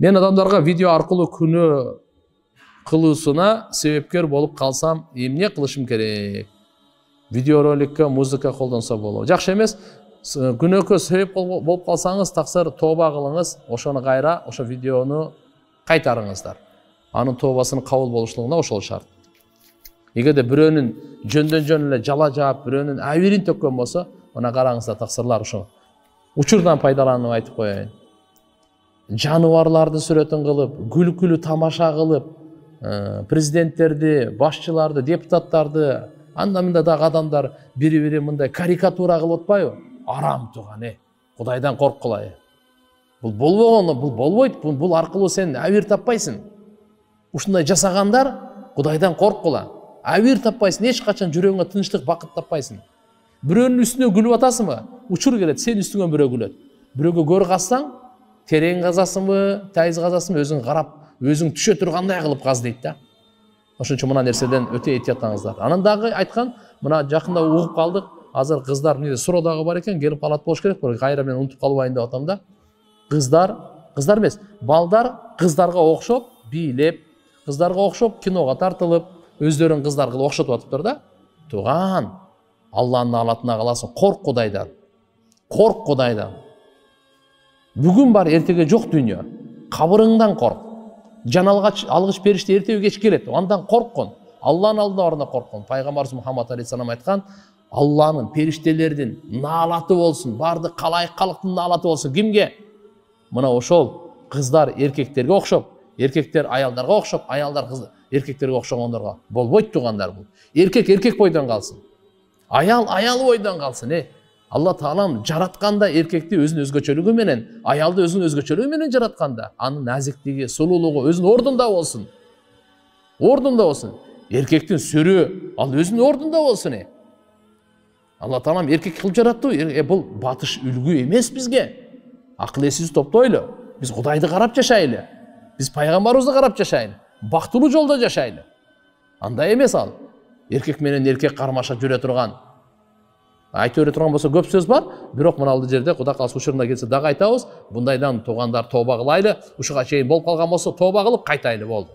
Мен адамдарга видео аркылуу күнөө кылуусуна себепкер болуп калсам, эмне кылышым керек? Видеороликке музыка колдонсо болобу. Жакшы эмес. Күнөккө себеп болуп калсаңыз, таксыр тооба кылыңыз, ошону кайра, ошо видеону кайтарыңыздар. Анын тообасынын кабыл болушулугуна ошол шарт. Эгерде бирөөнүн жөндөн эле жала жаап, бирөөнүн абийирин төккөн болсо, мына караңыздар таксырлар ошо. Учурдан пайдаланып айтып коеюн. Жаныбарлардын сүрөтүн кылып, күлкүлүү тамаша кылып, президенттерди, башчыларды, депутаттарды, анда-мында дагы адамдар бири-бири мындай карикатура кылып атпайбы? Арам туган, Кудайдан корккула. Бул болбогону, бул болбойт, бул аркылуу сен абийир таппайсың. Ушундай жасагандар Кудайдан корккула. Абийир таппайсың, эч качан жүрөгүңө тынчтык, бакыт таппайсың. Бирөөнүн үстүнө күлүп атасыңбы? Учур келет, сен үстүңөн бирөө күлөт. Бирөөгө көр казсаң, терең казасыңбы, тайыз казасыңбы, өзүң карап, өзүң түшө тургандай кылып каз дейт да. Ошон үчүн мына нерседен өтө этияттаңыздар. Анан дагы айткан, мына жакында угуп калдык. Азыр кыздар эмне суроодагы бар экен, келип калат болуш керек. Кайра мен унутуп калбайын деп атам да. Кыздар эмес, балдар кыздарга окшоп бийлеп, кыздарга окшоп киного тартылып, өздөрүн кыздар кылып окшотуп атыптыр да. Туган, Алланын алатына каласың, корк Кудайдан. Корк Кудайдан. Бүгүн бар, эртеге жок дүйнө. Кабырыңдан корк. Жан алгыч периште эртеби кеч келет. Андан корккон. Алланын алдына барганда корккон. Пайгамбарыбыз Мухаммад алейхиссалам айткан, Алланын, периштелердин наалаты болсун, бардык калайык калктын наалаты болсун. Кимге? Мына ошол кыздар эркектерге окшоп, эркектер аялдарга окшоп, аялдар эркектерге окшогондорго болбойт тугандар бул. Эркек бойдон калсын. Аял бойдон калсын, Алла Таалам жаратканда эркекти өзүнүн өзгөчөлүгү менен, аялды өзүнүн өзгөчөлүгү менен жаратканда, анын назиктиги, сулуулугу өзүнүн ордунда болсун. Ордунда болсун. Эркектин сүрү, ал өзүнүн ордунда болсун. Алла Таалам эркек кылып жаратты. Бул батыш үлгү эмес бизге. Акыл эсибизди топтойлу. Биз Кудайды карап жашайлы. Биз пайгамбарыбызды карап жашайлы. Бактылуу жолдо жашайлы. Андай эмес ал. Эркек менен эркек кармаша жүрө турган. Айтып өре турган болсо көп сөз бар, бирок мына алды жерде Кудай кааласа учурунда келсе дагы айтабыз. Бундайдан туугандар тооба кылайлы. Ушуга чейин болуп калган болсо тооба кылып кайтайлы болду.